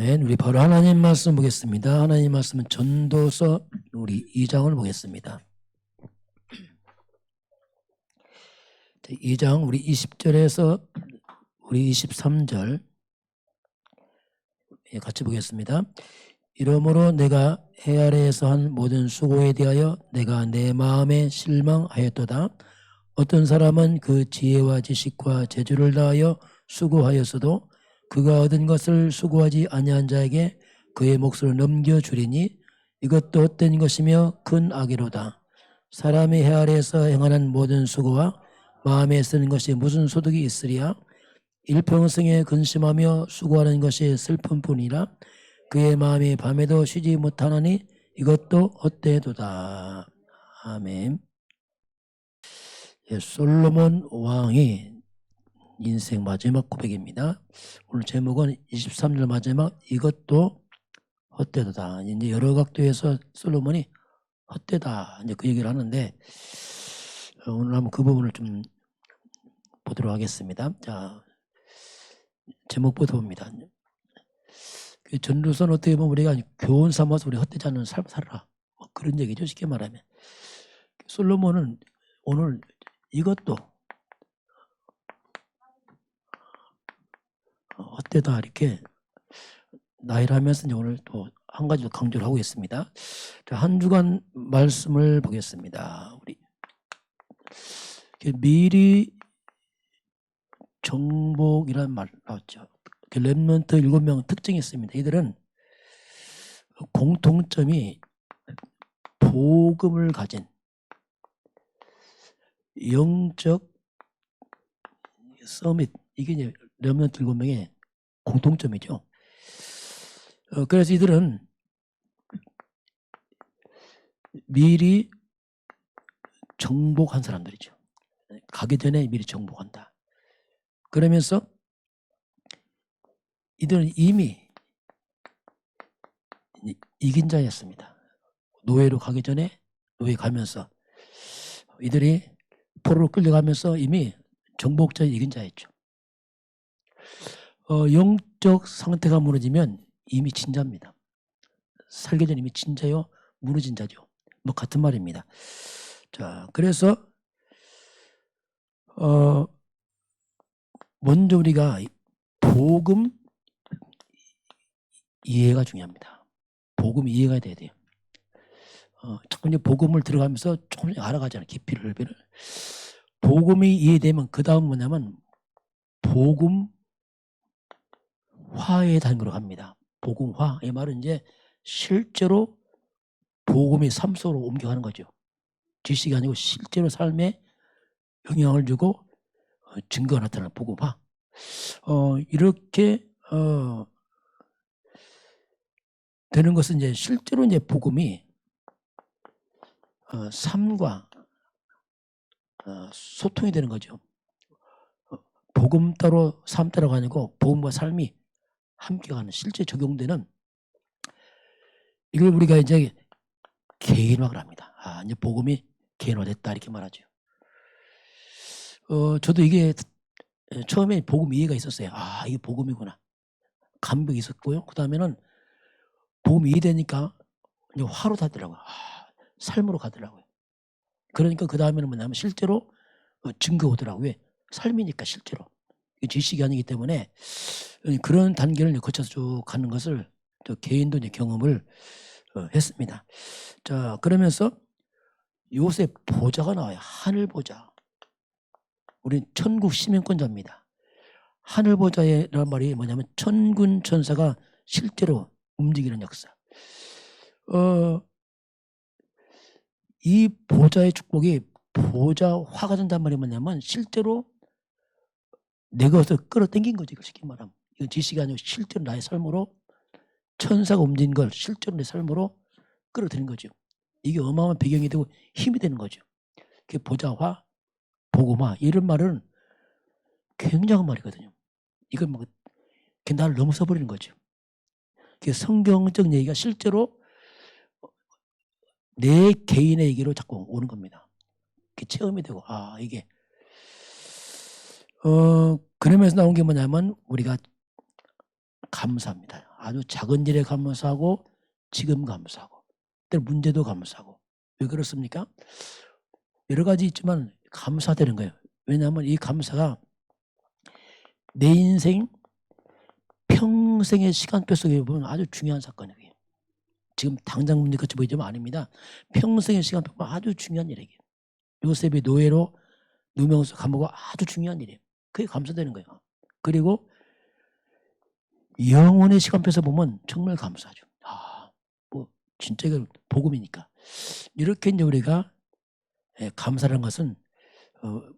아멘. 우리 바로 하나님 말씀 보겠습니다. 하나님 말씀은 전도서 우리 2장을 보겠습니다. 2장 우리 20절에서 우리 23절 같이 보겠습니다. 이러므로 내가 해 아래에서 한 모든 수고에 대하여 내가 내 마음에 실망하였도다. 어떤 사람은 그 지혜와 지식과 재주를 다하여 수고하였어도 그가 얻은 것을 수고하지 아니한 자에게 그의 몫을 넘겨주리니 이것도 헛된 것이며 큰 악이로다. 사람이 해 아래에서 행하는 모든 수고와 마음에 쓰는 것이 무슨 소득이 있으랴? 일평생에 근심하며 수고하는 것이 슬픔뿐이라. 그의 마음이 밤에도 쉬지 못하나니 이것도 헛되도다. 아멘. 솔로몬 왕이 인생 마지막 고백입니다. 오늘 제목은 23절 마지막 이것도 헛되도다. 이제 여러 각도에서 솔로몬이 헛되다 이제 그 얘기를 하는데 오늘 한번 그 부분을 좀 보도록 하겠습니다. 자, 제목부터 봅니다. 전도서는 어떻게 보면 우리가 교훈 삼아서 우리 헛되지 않는 삶 살아라. 뭐 그런 얘기죠. 쉽게 말하면. 솔로몬은 오늘 이것도 헛되다 이렇게 나이를 하면서 이제 오늘 또 한 가지 더 강조를 하고 있습니다. 자, 한 주간 말씀을 보겠습니다. 우리 미리 정복이라는 말 나왔죠. 렘넌트 7명 특징이 있습니다. 이들은 공통점이 복음을 가진 영적 서밋, 이게 이제 렘넌트 7명의 공통점이죠. 그래서 이들은 미리 정복한 사람들이죠. 가기 전에 미리 정복한다. 그러면서 이들은 이미 이긴 자였습니다. 노예로 가기 전에 노예 가면서 이들이 포로로 끌려가면서 이미 정복자의 이긴 자였죠. 영적 상태가 무너지면 이미 진자입니다. 살기 전에 이미 진자요, 무너진 자죠. 뭐 같은 말입니다. 자, 그래서 먼저 우리가 복음 이해가 중요합니다. 복음 이해가 돼야 돼요. 조금 복음을 들어가면서 조금씩 알아가잖아요. 깊이를 넓이를. 복음이 이해되면 그 다음 뭐냐면 복음화의 단계로 갑니다. 복음화. 이 말은 이제 실제로 복음이 삶 속으로 옮겨가는 거죠. 지식이 아니고 실제로 삶에 영향을 주고 증거가 나타나는 복음화. 이렇게 되는 것은 이제 실제로 이제 복음이 삶과 소통이 되는 거죠. 복음 따로 삶 따로가 아니고 복음과 삶이 함께 가는 실제 적용되는 이걸 우리가 이제 개인화를 합니다. 이제 복음이 개인화됐다 이렇게 말하죠. 저도 이게 처음에 복음 이해가 있었어요. 이게 복음이구나. 감격이 있었고요. 그 다음에는 복음 이해되니까 이제 화로 가더라고요. 삶으로 가더라고요. 그러니까 그 다음에는 뭐냐면 실제로 증거 오더라고요. 왜? 삶이니까 실제로. 지식이 아니기 때문에 그런 단계를 거쳐서 쭉 가는 것을 또 개인도 이제 경험을 했습니다. 자, 그러면서 요새 보좌가 나와요. 하늘 보좌. 우리는 천국 시민권자입니다. 하늘 보좌라는 말이 뭐냐면 천군 천사가 실제로 움직이는 역사. 이 보좌의 축복이 보좌화가 된단 말이 뭐냐면 실제로 내 것을 끌어당긴 거지. 쉽게 말하면. 이건 지식이 아니고 실제로 나의 삶으로 천사가 움직인 걸 실제로 내 삶으로 끌어들인 거죠. 이게 어마어마한 배경이 되고 힘이 되는 거죠. 그게 보좌화, 복음화 이런 말은 굉장한 말이거든요. 이건 뭐 나를 넘어서 버리는 거죠. 그게 성경적 얘기가 실제로 내 개인의 얘기로 자꾸 오는 겁니다. 그게 체험이 되고 이게 그러면서 나온 게 뭐냐면 우리가 감사합니다. 아주 작은 일에 감사하고 지금 감사하고 때로 문제도 감사하고. 왜 그렇습니까? 여러 가지 있지만 감사되는 거예요. 왜냐하면 이 감사가 내 인생 평생의 시간표 속에 보면 아주 중요한 사건이에요. 지금 당장 문제같이 보이지만 아닙니다. 평생의 시간표 보면 아주 중요한 일이에요. 요셉이 노예로 누명에서 감옥은 아주 중요한 일이에요. 그게 감사되는 거예요. 그리고 영혼의 시간표에서 보면 정말 감사하죠. 뭐 진짜 이거 복음이니까. 이렇게 이제 우리가 감사라는 것은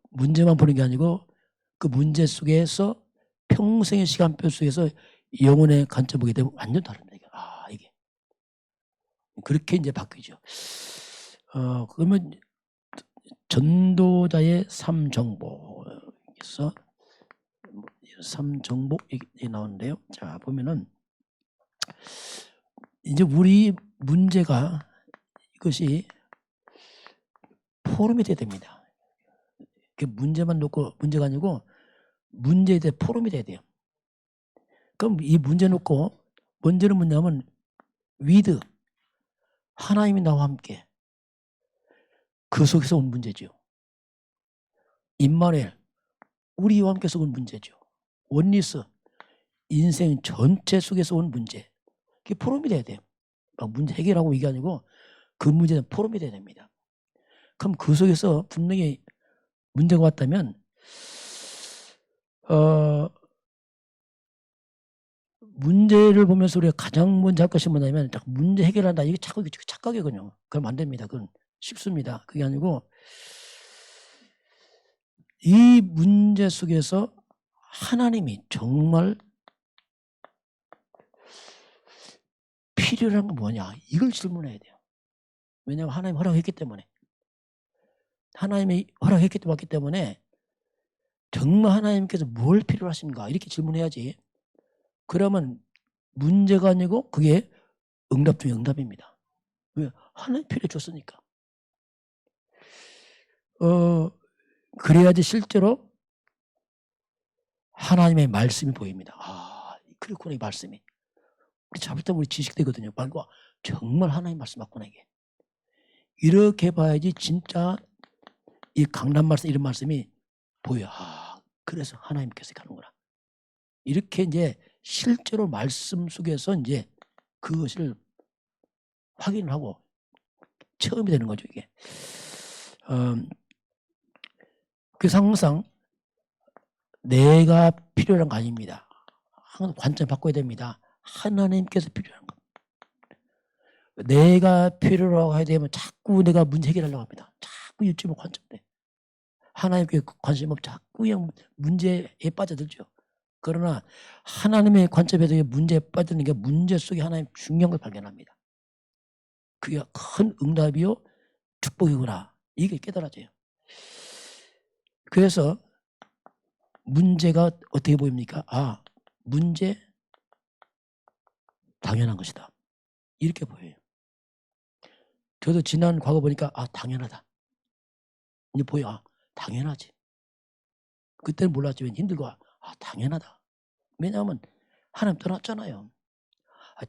문제만 보는 게 아니고 그 문제 속에서 평생의 시간표 속에서 영혼의 관점 보게 되면 완전 다릅니다. 이게 그렇게 이제 바뀌죠. 그러면 전도자의 3정복에서 3정복이 나오는데요. 자, 보면은 이제 우리 문제가 이것이 포럼이 돼야 됩니다. 문제만 놓고 문제가 아니고 문제에 대해 포럼이 돼야 돼요. 그럼 이 문제 놓고 문제는 뭐냐면 위드 하나님이 나와 함께 그 속에서 온 문제죠. 임마누엘 우리와 함께서 온 문제죠. 원리스 인생 전체 속에서 온 문제. 그게 포럼이 돼야 돼요. 문제 해결하고 이게 아니고 그 문제는 포럼이 돼야 됩니다. 그럼 그 속에서 분명히 문제가 왔다면 문제를 보면서 우리가 가장 먼저 할 것이 뭐냐면 문제 해결한다. 이게 착각이거든요. 그럼 안 됩니다. 그건 쉽습니다. 그게 아니고 이 문제 속에서 하나님이 정말 필요한 건 뭐냐 이걸 질문해야 돼요. 왜냐하면 하나님이 허락했기 때문에 왔기 때문에 정말 하나님께서 뭘 필요로 하십니까 이렇게 질문해야지. 그러면 문제가 아니고 그게 응답 중에 응답입니다. 왜? 하나님 필요해 줬으니까. 그래야지 실제로 하나님의 말씀이 보입니다. 그렇구나 이 말씀이. 우리 잘못하면 우리 지식되거든요. 말고 정말 하나님 말씀 맞구나 이게. 이렇게 봐야지 진짜 이 강단 말씀 이런 말씀이 보여. 그래서 하나님께서 가는구나. 이렇게 이제 실제로 말씀 속에서 이제 그것을 확인을 하고 체험이 되는 거죠 이게. 그래서 항상 내가 필요한 거 아닙니다. 항상 관점 바꿔야 됩니다. 하나님께서 필요한 거. 내가 필요라고 해야 되면 자꾸 내가 문제 해결하려고 합니다. 자꾸 유튜브 관점돼. 하나님께 관심 없이 자꾸 그냥 문제에 빠져들죠. 그러나 하나님의 관점에서 문제에 빠지는 게 문제 속에 하나님 중요한 걸 발견합니다. 그게 큰 응답이요 축복이구나. 이게 깨달아져요. 그래서 문제가 어떻게 보입니까? 문제 당연한 것이다. 이렇게 보여요. 저도 지난 과거 보니까 당연하다. 이제 보여. 당연하지. 그때는 몰랐지만 힘들고 당연하다. 왜냐하면 하나님 떠났잖아요.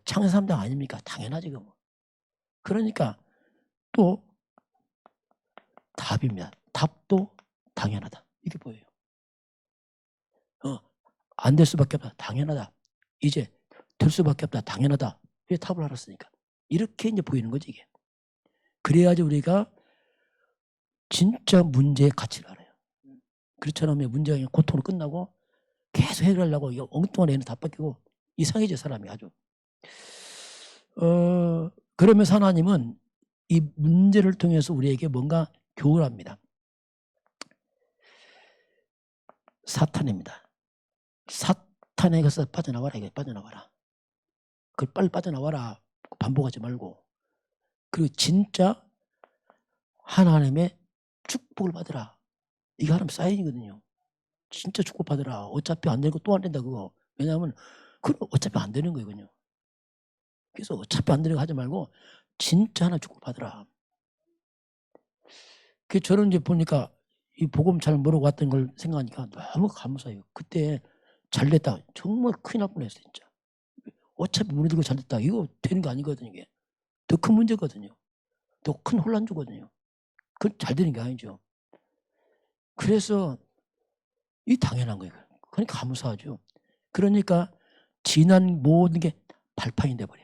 창세 3장 아닙니까? 당연하지 그거. 그러니까 또 답입니다. 답도 당연하다. 이렇게 보여요. 안 될 수밖에 없다. 당연하다. 이제 될 수밖에 없다. 당연하다. 이게 답을 알았으니까. 이렇게 이제 보이는 거지 이게. 그래야지 우리가 진짜 문제의 가치를 알아요. 그렇지 않으면 문제가 그냥 고통으로 끝나고 계속 해결하려고 엉뚱한 애는 다 뺏기고 이상해져 사람이 아주. 그러면서 하나님은 이 문제를 통해서 우리에게 뭔가 교훈을 합니다. 사탄입니다. 사탄에게서 빠져나와라. 이게 빠져나와라. 그걸 빨리 빠져나와라. 반복하지 말고. 그리고 진짜 하나님의 축복을 받으라. 이게 하나님 사인이거든요. 진짜 축복 받으라. 어차피 안 되고 또 안 된다 그거. 왜냐하면 그건 어차피 안 되는 거거든요. 그래서 어차피 안 되는 거 하지 말고 진짜 하나 축복 받으라. 그 저는 이제 보니까 이 복음 잘 모르고 왔던 걸 생각하니까 너무 감사해요. 그때 잘 됐다. 정말 큰일 날 뻔했어요 진짜. 어차피 무너지고 잘 됐다. 이거 되는 거 아니거든요. 이게 더 큰 문제거든요. 더 큰 혼란 주거든요. 그건 잘 되는 게 아니죠. 그래서 이 당연한 거예요. 그러니까 감사하죠. 그러니까 지난 모든 게 발판이 돼버려.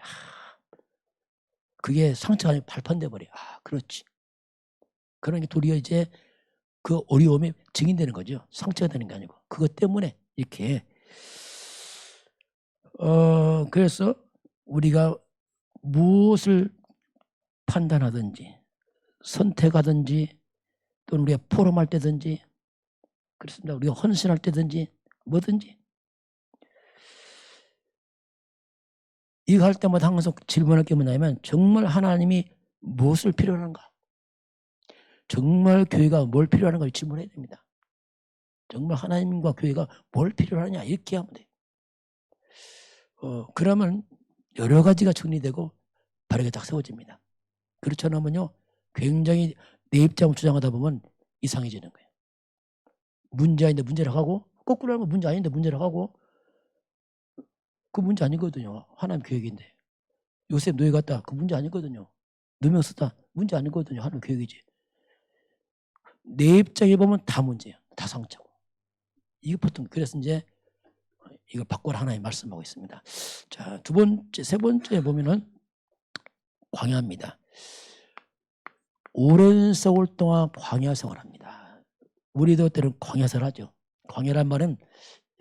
그게 상처가 아니고 발판 돼버려. 그렇지. 그러니까 도리어 이제 그 어려움이 증인되는 거죠. 상처가 되는 게 아니고. 그것 때문에 이렇게 그래서 우리가 무엇을 판단하든지 선택하든지 또는 우리가 포럼할 때든지 그렇습니다. 우리가 헌신할 때든지 뭐든지 이거 할 때마다 항상 질문할 게 뭐냐면 정말 하나님이 무엇을 필요로 하는가? 정말 교회가 뭘 필요로 하는가 질문해야 됩니다. 정말 하나님과 교회가 뭘 필요로 하느냐 이렇게 하면 돼요. 그러면 여러 가지가 정리되고 바르게 딱 세워집니다. 그렇지 않으면요 굉장히 내 입장을 주장하다 보면 이상해지는 거예요. 문제 아닌데 문제라고 하고 거꾸로 하면 문제 아닌데 문제라고 하고 그 문제 아니거든요. 하나님 계획인데. 요셉 노예 같다. 그 문제 아니거든요. 누명 썼다. 문제 아니거든요. 하나님 계획이지. 내 입장에 보면 다 문제예요. 다 상처고. 이게 보통 그래서 이제 이걸 바꿔라 하나님 말씀하고 있습니다. 자, 두 번째, 세 번째 보면은 광야입니다. 오랜 세월 동안 광야 생활합니다. 우리도 때는 광야 생활하죠. 광야란 말은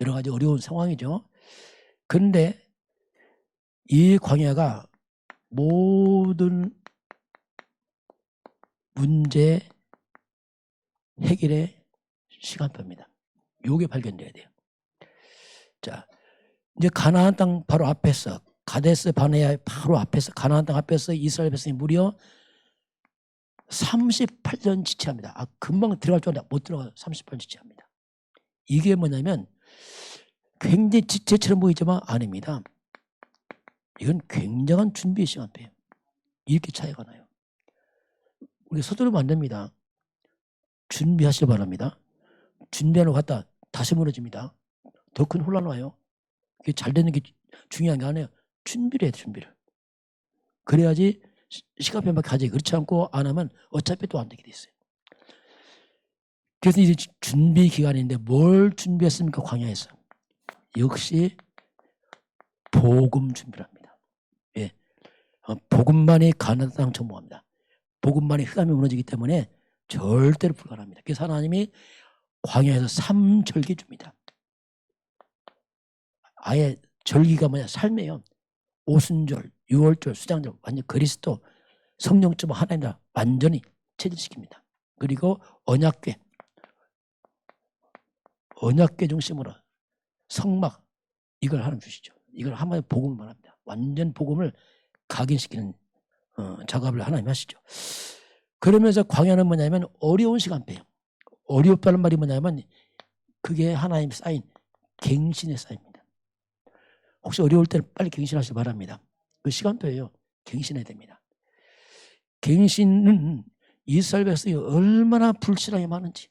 여러 가지 어려운 상황이죠. 그런데 이 광야가 모든 문제 해결의 시간표입니다. 요게 발견돼야 돼요. 자, 이제 가나안 땅 바로 앞에서 가데스 바네아 바로 앞에서 가나안 땅 앞에서 이스라엘 백성이 무려 38년 지체합니다. 금방 들어갈 줄 알았는데 못 들어가요. 38년 지체합니다. 이게 뭐냐면 굉장히 지체처럼 보이지만 아닙니다. 이건 굉장한 준비의 시간표예요. 이렇게 차이가 나요. 우리 서두르면 안 됩니다. 준비하시기 바랍니다. 준비하러 갔다 다시 무너집니다. 더 큰 혼란 와요. 그게 잘 되는 게 중요한 게 아니에요. 준비를 해야 돼, 준비를. 그래야지 시간표만 가지. 그렇지 않고 안 하면 어차피 또 안 되게 돼 있어요. 그래서 이제 준비 기간인데 뭘 준비했습니까? 광야에서. 역시 복음 준비를 합니다. 예. 복음만이 가나안 땅 정복합니다. 복음만이 흑암이 무너지기 때문에 절대로 불가능합니다. 그래서 하나님이 광야에서 3절기 줍니다. 아예 절기가 뭐냐 삶이에요. 오순절, 유월절, 수장절 완전 그리스도 성령쯤 하나님과 완전히 체질시킵니다. 그리고 언약궤 중심으로 성막 이걸 하나님 주시죠. 이걸 한마디 복음을 말합니다. 완전 복음을 각인시키는 작업을 하나님 하시죠. 그러면서 광야는 뭐냐면 어려운 시간표예요. 어렵다는 말이 뭐냐면 그게 하나님 쌓인 갱신의 쌓입니다. 혹시 어려울 때는 빨리 갱신하시기 바랍니다. 그 시간표예요. 갱신해야 됩니다. 갱신은 이스라엘 백성이 얼마나 불신앙이 많은지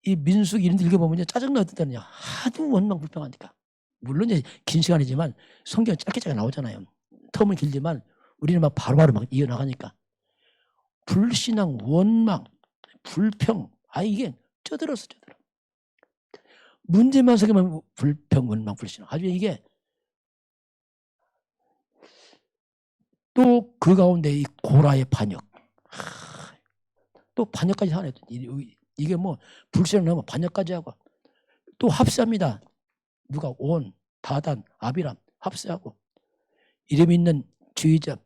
이 민수기 이런 데 읽어보면 짜증나 어떨 하도 원망불평하니까 물론 이제 긴 시간이지만 성경 짧게 나오잖아요. 텀은 길지만 우리는 막 바로바로 막 이어나가니까 불신앙, 원망, 불평 이게 쩌들었어. 문제만 생기면 불평, 원망, 불신앙 아주 이게 또 그 가운데 이 고라의 반역 또 반역까지 하네. 이게 뭐 불신을 넘어 반역까지 하고 또 합세합니다. 누가 온, 다단, 아비람 합세하고 이름 있는 지휘자,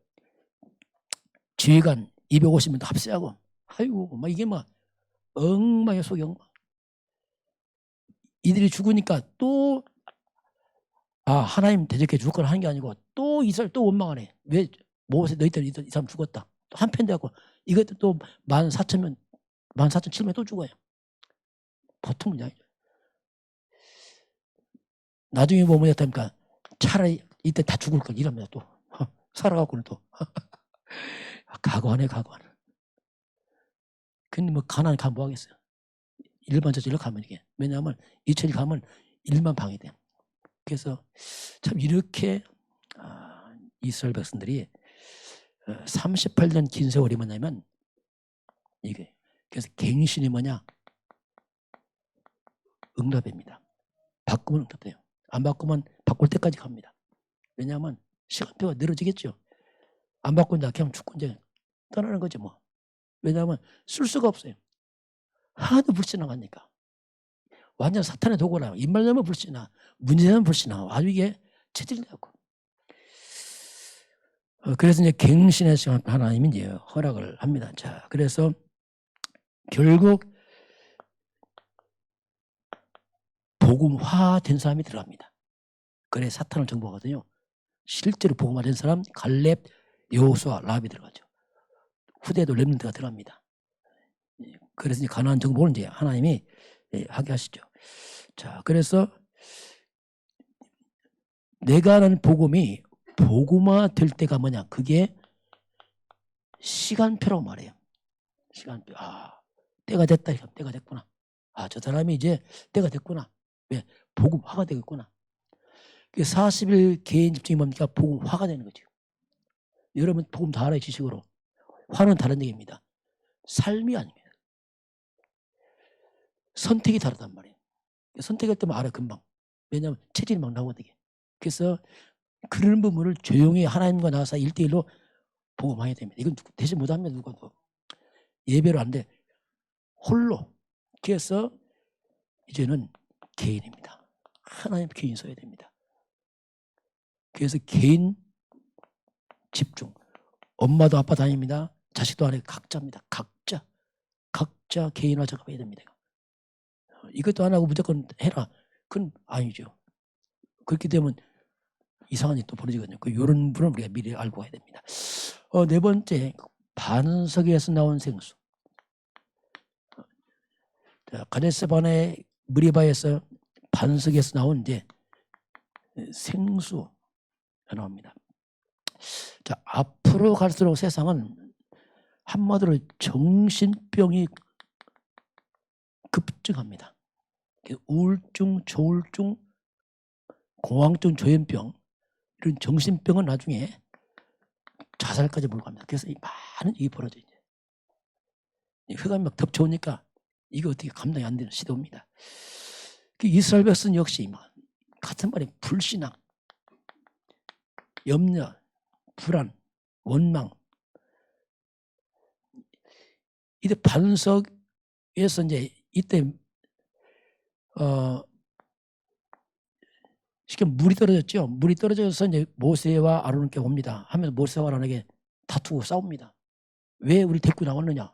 지휘관 250명 합세하고 아이고 막 이게 막 엉망의 속이 엉망. 이들이 죽으니까 또 하나님 대적해 죽을 걸 하는 게 아니고 또 이스라엘 또 원망하네. 왜 모세 너희들 이 사람 죽었다. 또 한편 되고 이것도 또 14,000명 14,700명 또 죽어요. 보통 문제 아니죠. 나중에 보면 어떡합니까? 차라리 이때 다 죽을 걸 이러면 또 살아가고는 또 각오하네. 근데 뭐 가난에 가면 뭐 하겠어요. 일반 저질로 가면 이게 왜냐하면 2000일 가면 일만 방해돼. 그래서 참 이렇게 이스라엘 백성들이 38년 긴 세월이 뭐냐면 이게 그래서 갱신이 뭐냐? 응답입니다. 바꾸면 응답돼요. 안 바꾸면 바꿀 때까지 갑니다. 왜냐하면 시간표가 늘어지겠죠. 안 바꾼다 그냥 죽고 이제 떠나는 거죠 뭐. 왜냐하면 쓸 수가 없어요. 하나도 불신나가니까. 완전 사탄의 도구라. 입만 열면 불신나. 문제는 불신나. 아주 이게 체질되고. 그래서 이제 갱신의 시간 하나님이 이제 허락을 합니다. 자, 그래서 결국 복음화된 사람이 들어갑니다. 그래 사탄을 정복하거든요. 실제로 복음화된 사람 갈렙, 여호수아, 라합이 들어가죠. 후대도 렘넌트가 들어갑니다. 그래서 이제 가나안 정복을 이제 하나님이 하게 하시죠. 자, 그래서 내가 하는 복음이 복음화 될 때가 뭐냐? 그게 시간표라고 말해요. 시간표. 때가 됐다. 때가 됐구나. 저 사람이 이제 때가 됐구나. 왜? 복음화가 되겠구나. 40일 개인 집중이 뭡니까? 복음화가 되는 거죠. 여러분 복음 다 알아요. 지식으로. 화는 다른 얘기입니다. 삶이 아닙니다. 선택이 다르단 말이에요. 선택할 때만 알아 금방. 왜냐하면 체질이 막 나오거든요. 그래서 그런 부분을 조용히 하나님과 나와서 1대1로 복음화해야 됩니다. 이건 대신 못합니다. 누가도. 예배로 안 돼. 홀로. 그래서 이제는 개인입니다. 하나님 개인 서야 됩니다. 그래서 개인 집중. 엄마도 아빠도 아닙니다. 자식도 아니고 각자입니다. 각자 개인화 작업해야 됩니다. 이것도 안 하고 무조건 해라. 그건 아니죠. 그렇게 되면 이상한 일이 또 벌어지거든요. 이런 분은 우리가 미리 알고 가야 됩니다. 네 번째, 반석에서 나온 생수. 가데스바네 무리바에서 반석에서 나온 이제 생수가 나옵니다. 자, 앞으로 갈수록 세상은 한마디로 정신병이 급증합니다. 우울증, 조울증, 공황증, 조현병 이런 정신병은 나중에 자살까지 몰고 갑니다. 그래서 많은 일이 벌어져요. 흑암이 막 덮쳐오니까 이게 어떻게 감당이 안 되는 시대입니다. 이스라엘 백성 역시 같은 말이 불신앙, 염려, 불안, 원망. 이때 반석에서 이제 이때 쉽게 물이 떨어졌죠. 물이 떨어져서 이제 모세와 아론께 옵니다. 하면서 모세와 아론에게 다투고 싸웁니다. 왜 우리 데리고 나왔느냐?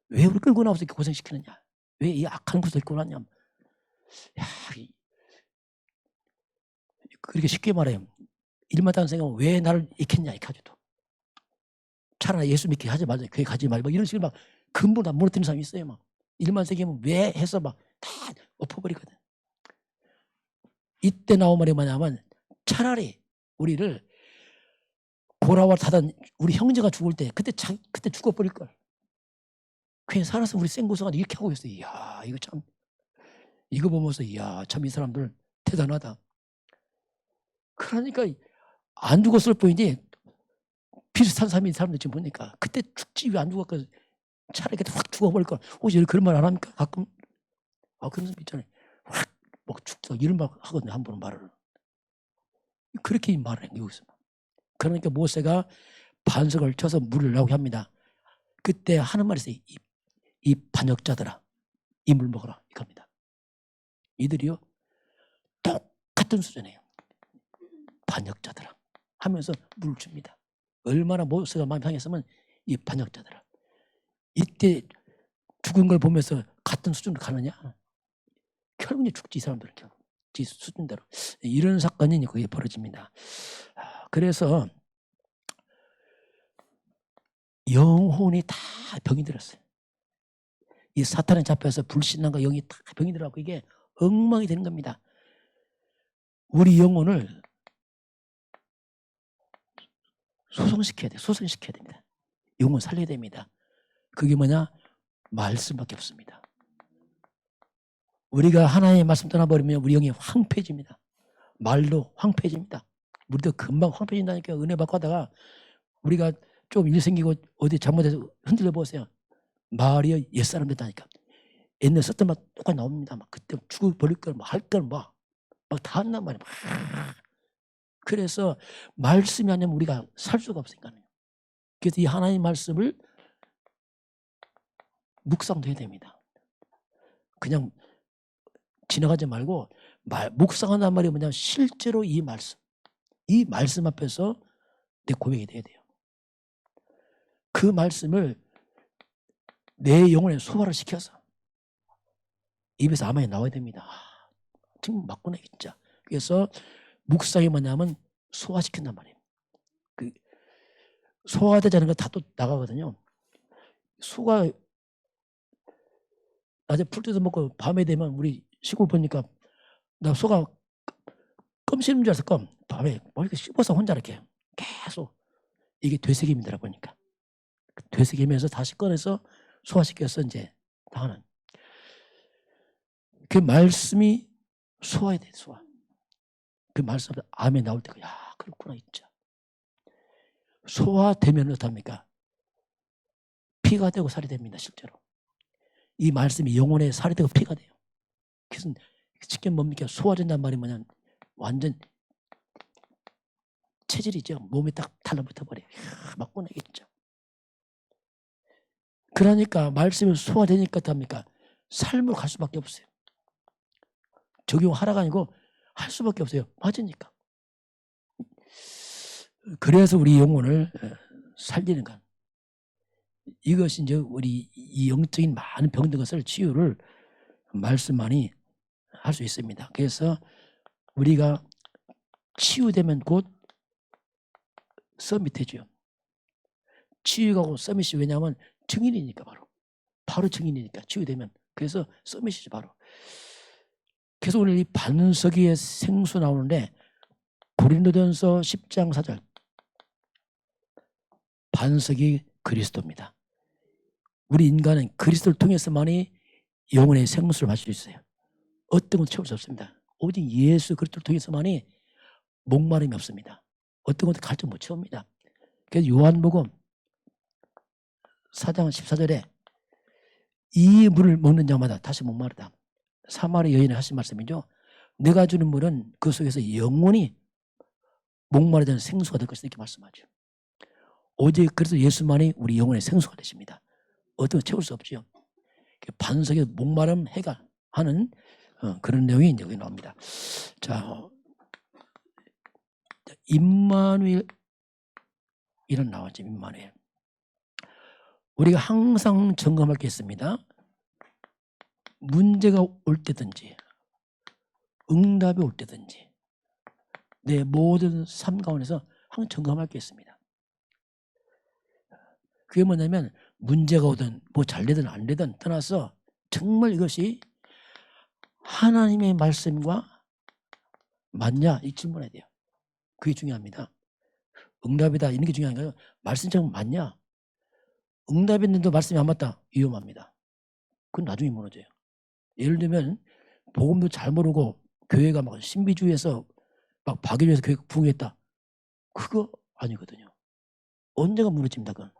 왜 우리 끌고 나와서 이렇게 고생시키느냐? 왜 이 악한 곳을 데리고 나왔냐? 그렇게 쉽게 말해요. 일마다는 생각은 왜 나를 익혔냐 이렇게 하죠. 차라리 예수 믿게 하지 말자. 교회 가지 말고 이런 식으로 막 근본 안 무너뜨리는 사람이 있어요. 막 일만 생기면 왜 해서 막 다 엎어버리거든. 이때 나온 말이 뭐냐면 차라리 우리를 고라와 타던 우리 형제가 죽을 때 그때 죽어버릴 걸. 그냥 살아서 우리 생고서가 이렇게 하고 있어요. 이야 이거 참 이거 보면서 이야 참 이 사람들 대단하다. 그러니까 안 죽었을 뿐이지 비슷한 삶인 사람들 지금 보니까 그때 죽지 왜 안 죽었거든. 차라리 그때 확 죽어버릴 걸. 혹시 그런 말 안 합니까? 가끔 그런 사람 있잖아요. 확 막 죽다 이런 말 하거든요. 한 번은 말을. 그렇게 말을 해요. 여기서. 그러니까 모세가 반석을 쳐서 물을 나오게 합니다. 그때 하는 말이 있어요. 이 반역자들아 이 물 먹어라 이겁니다. 이들이요 똑같은 수준이에요. 반역자들아 하면서 물을 줍니다. 얼마나 모세가 마음이 상했으면 이 반역자들아 이때 죽은 걸 보면서 같은 수준으로 가느냐? 결국 죽지 이 사람들은 결국 지 수준대로 이런 사건이 거기에 벌어집니다. 그래서 영혼이 다 병이 들었어요. 이 사탄에 잡혀서 불신앙과 영이 다 병이 들어가고 이게 엉망이 되는 겁니다. 우리 영혼을 소송시켜야 돼요. 소송시켜야 됩니다. 영혼 살려야 됩니다. 그게 뭐냐? 말씀밖에 없습니다. 우리가 하나님의 말씀 떠나버리면 우리 영이 황폐해집니다. 말도 황폐해집니다. 우리도 금방 황폐해진다니까. 은혜 받고 하다가 우리가 좀 일 생기고 어디 잘못해서 흔들려 보세요. 말이 옛사람 됐다니까. 옛날 썼던 말 똑같이 나옵니다. 막 그때 죽어버릴 걸, 뭐 할 걸, 막 다 한단 말이야. 그래서 말씀이 아니면 우리가 살 수가 없으니까요. 그래서 이 하나님 말씀을 묵상도 해야 됩니다. 그냥 지나가지 말고 묵상한단 말이 뭐냐면 실제로 이 말씀 앞에서 내 고백이 돼야 돼요. 그 말씀을 내 영혼에 소화를 시켜서 입에서 아멘이 나와야 됩니다. 지금 맞구나 진짜. 그래서 묵상이 뭐냐면 소화시킨단 말이에요. 그 소화되지 않은 거 다 또 나가거든요. 소가 낮에 풀 뜯어 먹고 밤에 되면 우리 시골 보니까 나 소가 껌 씹는 줄 알았어. 껌. 밤에 뭐 이렇게 씹어서 혼자 이렇게 계속 이게 되새김이더라 보니까. 되새기면서 다시 꺼내서 소화시켜서 이제 하는. 그 말씀이 소화해야 돼. 소화. 그 말씀 아멘 나올 때 야 그렇구나 진짜. 소화되면 어떡합니까? 피가 되고 살이 됩니다. 실제로. 이 말씀이 영혼에 살이 되고 피가 돼요. 그래서 쉽게 뭡니까? 소화된단 말이 뭐냐면 완전 체질이죠. 몸에 딱 달라붙어 버려요. 맞구나 이게 진짜. 그러니까 말씀이 소화되니까 어떡합니까? 삶으로 갈 수밖에 없어요. 적용하라가 아니고 할 수밖에 없어요. 맞으니까. 그래서 우리 영혼을 살리는 것. 이것이 이제 우리 이 영적인 많은 병든 것을 치유를 말씀만이 할 수 있습니다. 그래서 우리가 치유되면 곧 서밋해져요. 치유가 곧 서밋이 왜냐하면 증인이니까 바로 증인이니까 치유되면. 그래서 서밋이죠 바로. 그래서 오늘 이 반석이의 생수 나오는데 고린도전서 10장 4절 반석이 그리스도입니다. 우리 인간은 그리스도를 통해서만이 영혼의 생수를 마실 수 있어요. 어떤 것도 채울 수 없습니다. 오직 예수 그리스도를 통해서만이 목마름이 없습니다. 어떤 것도 갈증 못 채웁니다. 그래서 요한복음 4장 14절에 이 물을 먹는 자마다 다시 목마르다. 사마리 여인이 하신 말씀이죠. 내가 주는 물은 그 속에서 영원히 목마르지 않은 생수가 될 것이다 이렇게 말씀하죠. 오직 그래서 예수만이 우리 영혼의 생수가 되십니다. 어떤 거 채울 수 없죠. 반석의 목마름 해결하는 그런 내용이 이제 여기 나옵니다. 자, 임마누엘 이런 나왔죠. 임마누엘. 우리가 항상 점검할 게 있습니다. 문제가 올 때든지 응답이 올 때든지 내 모든 삶 가운데서 항상 점검할 게 있습니다. 그게 뭐냐면 문제가 오든 뭐 잘 되든 안 되든 떠나서 정말 이것이 하나님의 말씀과 맞냐 이 질문해야 돼요. 그게 중요합니다. 응답이다 이런 게 중요한 거예요. 말씀이 정말 맞냐? 응답이 있는데도 말씀이 안 맞다. 위험합니다. 그건 나중에 무너져요. 예를 들면 복음도 잘 모르고 교회가 막 신비주의에서 막 박일주의에서 교회가 부흥했다. 그거 아니거든요. 언제가 무너집니다. 그건.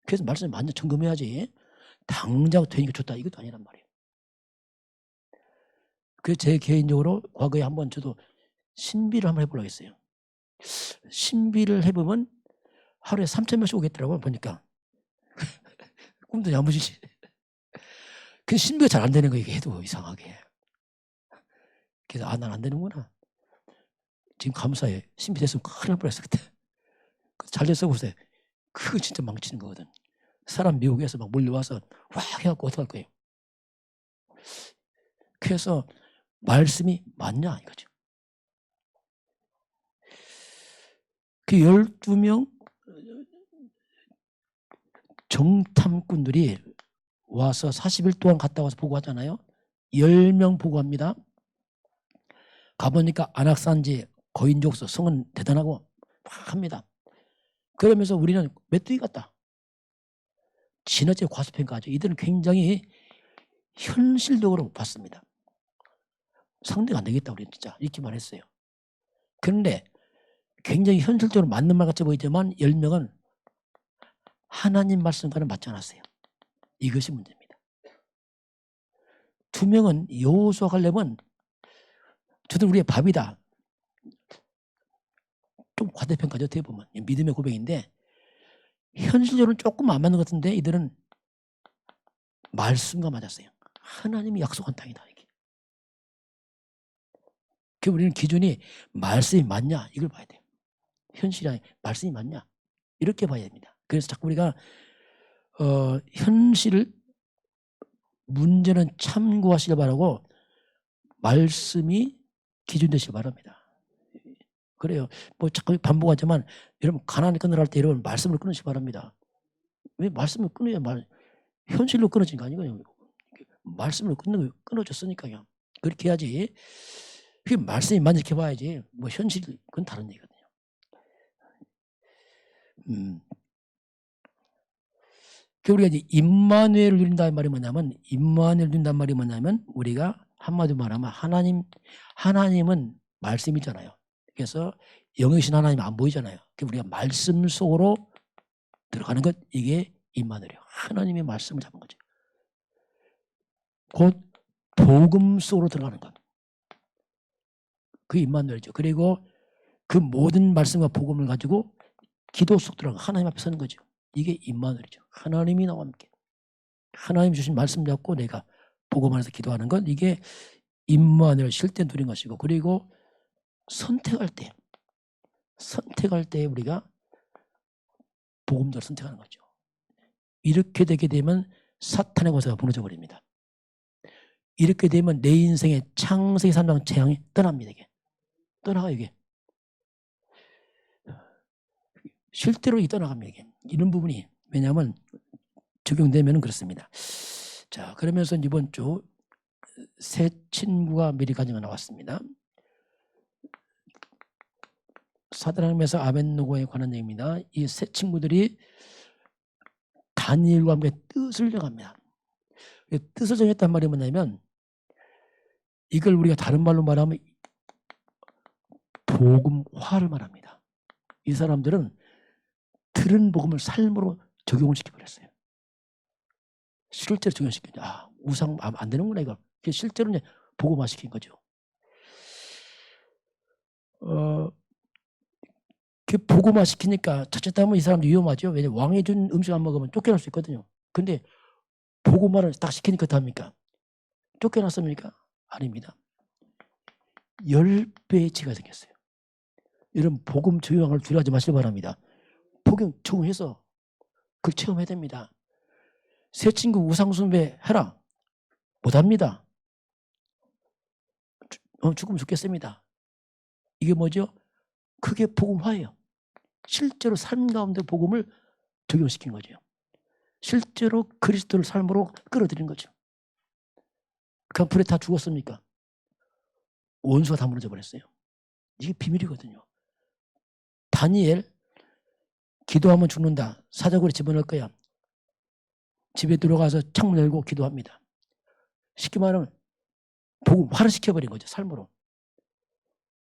그래서 말씀이 완전 점검해야지. 당장 되니까 좋다. 이것도 아니란 말이에요. 그래서 제 개인적으로 과거에 한번 저도 신비를 한번 해보려고 했어요. 신비를 해보면 하루에 3,000명씩 오겠더라고요. 보니까. 꿈도 야무지지. 그 신비가 잘 안 되는 거 이게 해도 이상하게. 그래서 난 안 되는구나. 지금 감사해. 신비 됐으면 큰일 날 뻔했어 그때. 잘 됐어 보세요. 그거 진짜 망치는 거거든. 사람 미국에서 막 몰려와서 확 해갖고 어떡할 거예요. 그래서 말씀이 맞냐 이거죠. 그 12명 정탐꾼들이 와서 40일 동안 갔다 와서 보고하잖아요. 10명 보고합니다. 가보니까 안악산지 거인족서 성은 대단하고 막 합니다. 그러면서 우리는 메뚜기 같다. 지나치게 과소평가하죠. 이들은 굉장히 현실적으로 봤습니다. 상대가 안 되겠다 우리는 진짜 이렇게 말했어요. 그런데 굉장히 현실적으로 맞는 말 같이 보이지만 10명은 하나님 말씀과는 맞지 않았어요. 이것이 문제입니다. 2명은 여호수아 갈렙은 저들 우리의 밥이다. 좀 과대평가죠. 어떻게 보면 믿음의 고백인데 현실적으로는 조금 안 맞는 것 같은데 이들은 말씀과 맞았어요. 하나님이 약속한 땅이다. 이게. 그 우리는 기준이 말씀이 맞냐 이걸 봐야 돼요. 현실이 말씀이 맞냐 이렇게 봐야 됩니다. 그래서 자꾸 우리가 현실을 문제는 참고하시길 바라고 말씀이 기준 되시길 바랍니다. 그래요. 뭐 자꾸 반복하지만 여러분 가난을 끊으라 할 때 여러분 말씀을 끊으시기 바랍니다. 왜 말씀을 끊어야 현실로 끊어진 거 아니고요. 말씀을 끊어줬으니까요. 그렇게 해야지. 그게 말씀이 만족해봐야지. 뭐 현실 그건 다른 얘기거든요. 우리가 이제 임마누엘을 누린다는 말이 뭐냐면 우리가 한마디로 말하면 하나님은 말씀이잖아요. 그래서 영이신 하나님 안 보이잖아요. 우리가 말씀 속으로 들어가는 것 이게 임마누엘이에요. 하나님의 말씀을 잡은 거죠. 곧 복음 속으로 들어가는 것. 그 임마누엘이죠. 그리고 그 모든 말씀과 복음을 가지고 기도 속 들어가 하나님 앞에 서는 거죠. 이게 임마누엘이죠. 하나님이 나와 함께. 하나님 주신 말씀 잡고 내가 복음 안에서 기도하는 건 이게 임마누엘 실제 누린 것이고 그리고 선택할 때 우리가 복음자를 선택하는 거죠. 이렇게 되게 되면 사탄의 권세가 무너져 버립니다. 이렇게 되면 내 인생의 창세기 3장 재앙이 떠납니다. 이게 떠나가요. 이게 실제로 떠나갑니다. 이게 이런 부분이 왜냐하면 적용되면 그렇습니다. 자, 그러면서 이번 주 새 친구가 미리 가정에 나왔습니다. 사드락메사 아벳느고에 관한 얘기입니다. 이 새 친구들이 다니엘과 함께 뜻을 정합니다. 뜻을 정했단 말이 뭐냐면 이걸 우리가 다른 말로 말하면 복음화를 말합니다. 이 사람들은 들은 복음을 삶으로 적용을 시켜버렸어요. 실제로 적용시키죠. 우상 안 되는구나 이거. 실제로 이제 복음화 시킨 거죠. 그 복음화 시키니까 자칫하면 이 사람도 위험하죠. 왜냐면 왕이 준 음식 안 먹으면 쫓겨날 수 있거든요. 근데 복음화를 딱 시키니까 어떡합니까? 쫓겨났습니까? 아닙니다. 10배의 지가 생겼어요. 여러분 복음 적용을 두려워하지 마시기 바랍니다. 복음 적용해서 그걸 체험해야 됩니다. 새 친구 우상숭배 해라. 못합니다. 죽으면 죽겠습니다. 이게 뭐죠? 그게 복음화예요. 실제로 삶 가운데 복음을 적용시킨 거죠. 실제로 그리스도를 삶으로 끌어들인 거죠. 그 불에 다 죽었습니까? 원수가 다 무너져 버렸어요. 이게 비밀이거든요. 다니엘 기도하면 죽는다. 사자굴에 집어넣을 거야. 집에 들어가서 창문 열고 기도합니다. 쉽게 말하면 복음화를 시켜버린 거죠. 삶으로.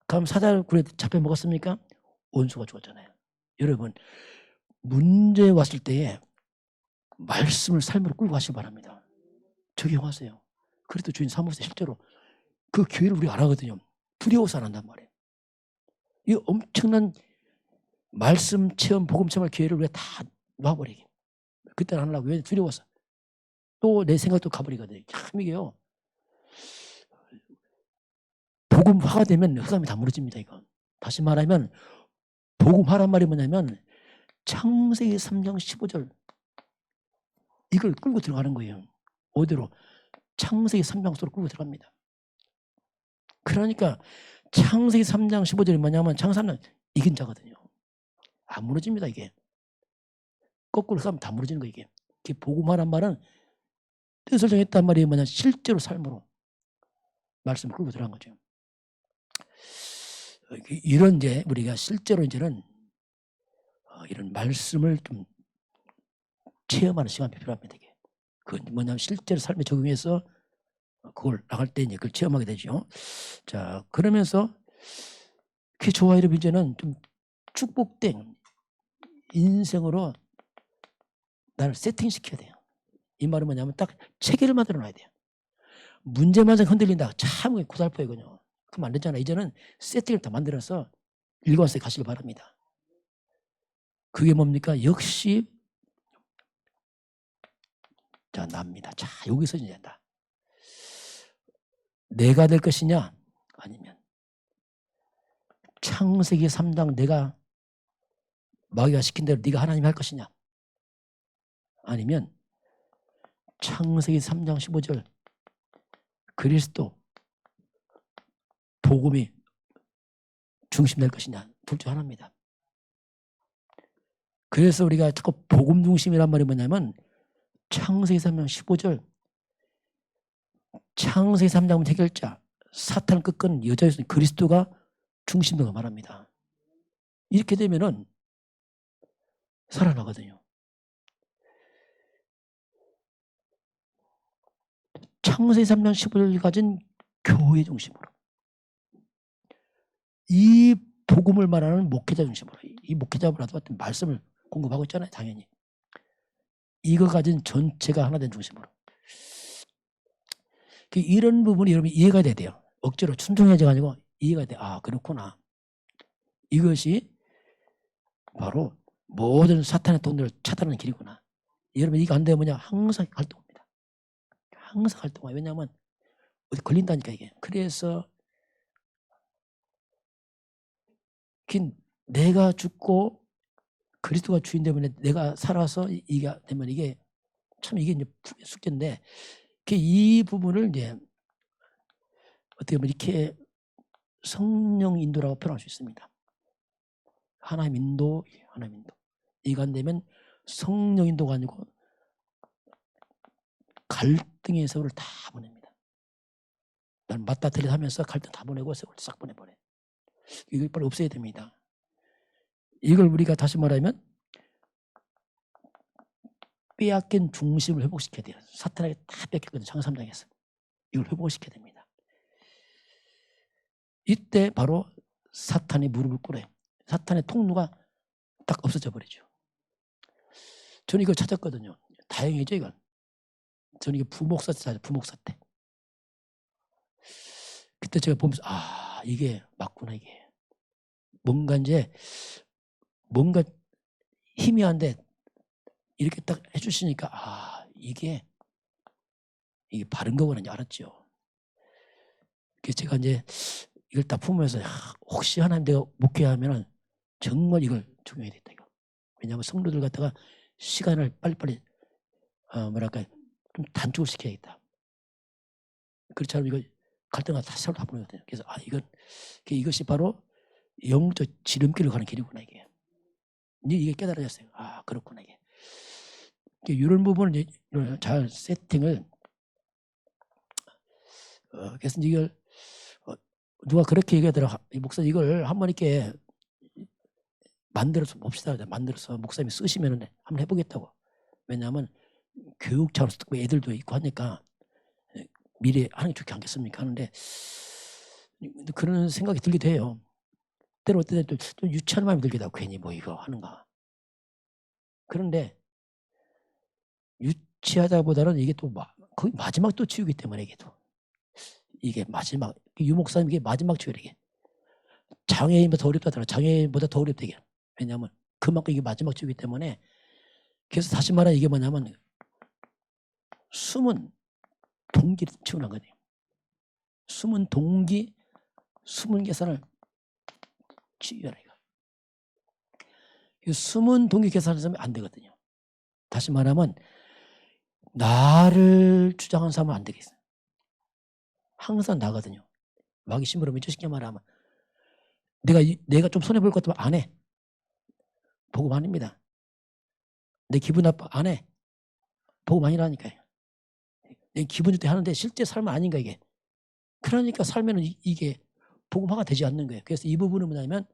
그럼 사자굴에 잡혀 먹었습니까? 원수가 죽었잖아요. 여러분 문제 왔을 때에 말씀을 삶으로 끌고 가시기 바랍니다. 적용하세요. 그래도 주인 사모세요. 실제로 그 기회를 우리가 안 하거든요. 두려워서 안 한단 말이에요. 이 엄청난 말씀 체험, 복음 체험할 기회를 우리가 다 놔버리게. 그때는 안 하려고. 왜? 두려워서. 또 내 생각도 가버리거든요. 참 이게요. 복음화가 되면 흑암이 다 무너집니다. 이건. 다시 말하면 복음화란 말이 뭐냐면 창세기 3장 15절 이걸 끌고 들어가는 거예요. 어디로? 창세기 3장 속으로 끌고 들어갑니다. 그러니까 창세기 3장 15절이 뭐냐면 창세기 3장 이긴 자거든요. 안 무너집니다. 이게. 거꾸로 싸면 다 무너지는 거예요. 이게. 복음화란 말은 뜻을 정했단 말이 뭐냐 실제로 삶으로 말씀을 끌고 들어간 거죠. 이런 이제 우리가 실제로 이제는 이런 말씀을 좀 체험하는 시간이 필요합니다. 이게. 그건 뭐냐면 실제로 삶에 적용해서 그걸 나갈 때 이제 그걸 체험하게 되죠. 자, 그러면서 그 저와 여러분 이제는 좀 축복된 인생으로 나를 세팅시켜야 돼요. 이 말은 뭐냐면 딱 체계를 만들어 놔야 돼요. 문제만 흔들린다. 참 고달퍼이거든요. 그럼 안 되잖아. 이제는 세팅을 다 만들어서 일관성에 가시길 바랍니다. 그게 뭡니까? 역시 자, 납니다. 자, 여기서 이제 나. 내가 될 것이냐? 아니면 창세기 3장 내가 마귀가 시킨 대로 네가 하나님 할 것이냐? 아니면 창세기 3장 15절 그리스도 복음이 중심 될 것이냐? 둘 중 하나입니다. 그래서 우리가 자꾸 복음 중심이란 말이 뭐냐면 창세기 3장 15절 창세기 3장 해결자 사탄 끝은 여자였으니 그리스도가 중심으로 말합니다. 이렇게 되면은 살아나거든요. 창세기 3장 15절 가진 교회 중심으로 이 복음을 말하는 목회자 중심으로 이 목회자분한테 어떤 말씀을 공급하고 있잖아요. 당연히 이거 가진 전체가 하나 된 중심으로 이런 부분이 여러분 이해가 돼야 돼요. 억지로 순종해야지 아니고 이해가 돼. 아 그렇구나. 이것이 바로 모든 사탄의 돈들을 차단하는 길이구나. 여러분 이게 안 되면 뭐냐 항상 활동합니다. 항상 활동해요. 왜냐하면 어디 걸린다니까 이게. 그래서 내가 죽고 그리스도가 주인 때문에 내가 살아서 이게 되면 이게 참 이게 이제 숙제인데 이 부분을 이제 어떻게 보면 이렇게 성령 인도라고 표현할 수 있습니다. 하나님 인도, 하나님 인도. 이거 안 되면 성령 인도가 아니고 갈등의 세월을 다 보냅니다. 난 맞다 틀리다 하면서 갈등 다 보내고 세월을 싹 보내버려요. 이걸 빨리 없애야 됩니다. 이걸 우리가 다시 말하면 빼앗긴 중심을 회복시켜야 돼요. 사탄에게 다 뺏겼거든요. 창세 3장에서. 이걸 회복시켜야 됩니다. 이때 바로 사탄이 무릎을 꿇어요. 사탄의 통로가 딱 없어져 버리죠. 저는 이걸 찾았거든요. 다행이죠 이건. 저는 이게 부목사 때 찾았어요. 부목사 때. 그때 제가 보면서 아 이게 맞구나 이게. 뭔가 이제 뭔가 희미한데 이렇게 딱 해주시니까 아 이게 바른 거구나 알았죠. 그래서 제가 이제 이걸 딱 품으면서 혹시 하나님 내가 목회하면은 정말 이걸 적용해야 되겠다 이거. 왜냐하면 성도들 갖다가 시간을 빨리빨리 뭐랄까 좀 단축을 시켜야겠다. 그렇지 않으면 이거 갈등을 다 세월 다 보내거든요. 그래서 아 이것이 바로 영적 지름길을 가는 길이구나 이게. 이게 깨달아졌어요. 아 그렇구나 이게. 이런 부분을 이제 잘 세팅을 그래서 이걸 누가 그렇게 얘기하더라. 목사님 이걸 한번 이렇게 만들어서 봅시다. 만들어서 목사님이 쓰시면 한번 해보겠다고. 왜냐하면 교육 차원에서 애들도 있고 하니까 미래 하는 게 좋지 않겠습니까 하는데 그런 생각이 들기도 해요. 때로 어떨 때 좀 유치한 마음이 들기도 하고 괜히 뭐 이거 하는가. 그런데 유치하다보다는 이게 또 거의 마지막 또 치우기 때문에 이게 마지막 유 목사님 이게 마지막 치유래 이게. 장애인보다 더 어렵다더라. 장애인보다 더 어렵다 이게. 왜냐하면 그만큼 이게 마지막 치유기 때문에 그래서 다시 말하면 이게 뭐냐면 숨은 동기를 치우는 거네요. 숨은 동기, 숨은 계산을 치유하라 이거. 숨은 동기 계산을 하면 안 되거든요. 다시 말하면 나를 주장하는 사람은 안 되겠어요. 항상 나거든요. 마귀 심부름이 쉽게 말하면 내가 좀 손해볼 것 같으면 안 해. 복음 아닙니다. 내 기분 나빠 안 해. 복음 아니라니까요. 내 기분 좋게 하는데 실제 삶은 아닌가 이게. 그러니까 살면은 이게 복음화가 되지 않는 거예요. 그래서 이 부분은 뭐냐면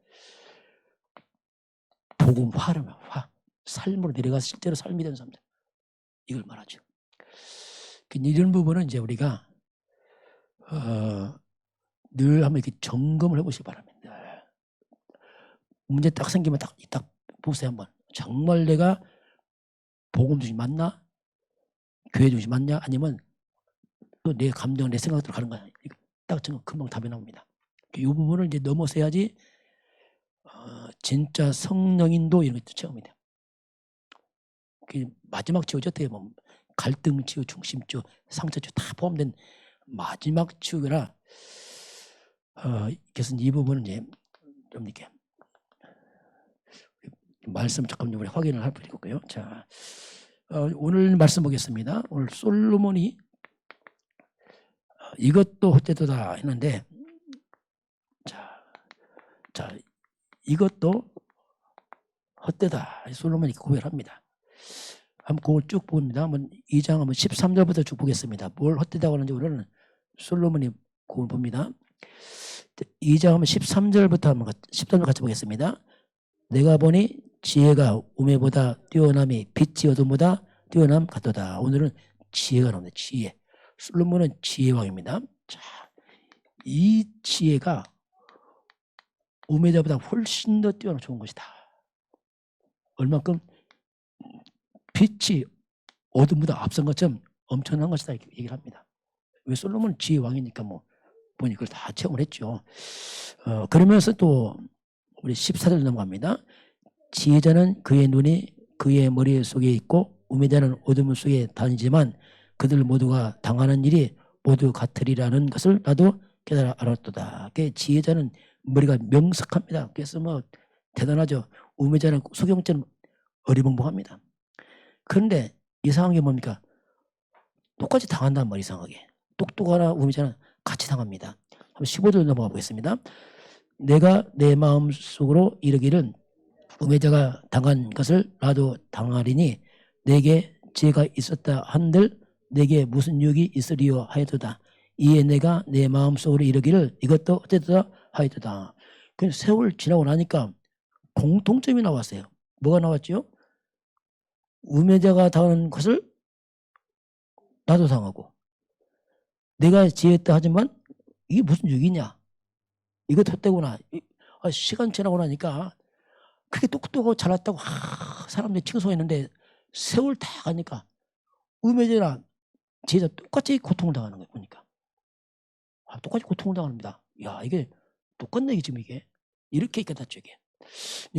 복음화라면 삶으로 내려가서 실제로 삶이 되는 사람들 이걸 말하죠. 이런 부분은 이제 우리가 늘 한번 이렇게 점검을 해보시기 바랍니다. 문제 딱 생기면 딱 보세요 한번. 정말 내가 복음 중심 맞나? 교회 중심 맞냐? 아니면 내 감정, 내 생각대로 가는 거야. 딱 정말 금방 답이 나옵니다. 이 부분을 이제 넘어서야지 진짜 성령인도 이런 것도 체험이 돼요. 마지막 치유죠. 어떻게 보면 갈등 치유, 중심 치유, 상처 치유 다 포함된 마지막 치유라. 그래서 이 부분은 이제 좀 이렇게 말씀 잠깐 우리 확인을 할 필요가 있고요. 자, 오늘 말씀 보겠습니다. 오늘 솔로몬이 이것도 헛되도다 했는데, 자 이것도 헛되다 솔로몬이 고백합니다. 한번 그걸 쭉 봅니다. 한번 2장 한번 13절부터 쭉 보겠습니다. 뭘 헛되다고 하는지 우리는 솔로몬이 그걸 봅니다. 2장 한번 13절부터 한번 10절을 같이 보겠습니다. 내가 보니 지혜가 우매보다 뛰어남이 빛이 어둠보다 뛰어남 같도다. 오늘은 지혜가 나옵니다. 지혜. 솔로몬은 지혜왕입니다. 자, 이 지혜가 우매자보다 훨씬 더 뛰어나 좋은 것이다. 얼만큼 빛이 어둠보다 앞선 것처럼 엄청난 것이다 이렇게 얘기를 합니다. 왜 솔로몬은 지혜왕이니까 뭐 보니 그걸 다 체험을 했죠. 그러면서 또 우리 14절 넘어갑니다. 지혜자는 그의 눈이 그의 머리 속에 있고 우매자는 어둠 속에 다니지만 그들 모두가 당하는 일이 모두 같으리라는 것을 나도 깨달아 알았도다. 지혜자는 머리가 명석합니다. 그래서 뭐 대단하죠. 우매자는 소경처럼 어리벙벙합니다. 그런데 이상한 게 뭡니까? 똑같이 당한단 말이에요. 이상하게. 똑똑하나 우매자는 같이 당합니다. 한번 15절 넘어가 보겠습니다. 내가 내 마음속으로 이르기를 우매자가 당한 것을 나도 당하리니 내게 지혜가 있었다 한들 내게 무슨 유익이 있으리요 하였도다. 이에 내가 내 마음속으로 이르기를 이것도 어쨌다 하였도다. 그 세월 지나고 나니까 공통점이 나왔어요. 뭐가 나왔죠? 우매자가 당하는 것을 나도 당하고 내가 지혜했다 하지만 이게 무슨 유익이냐? 이거 헛되구나. 시간 지나고 나니까 그게 똑똑하고 잘났다고 사람들이 칭송했는데 세월 다 가니까 우매자랑 지혜자 똑같이 고통을 당하는 거예요. 보니까 똑같이 고통을 당합니다. 야, 이게 똑같네 지금 이게 이렇게 깨닫죠 이게.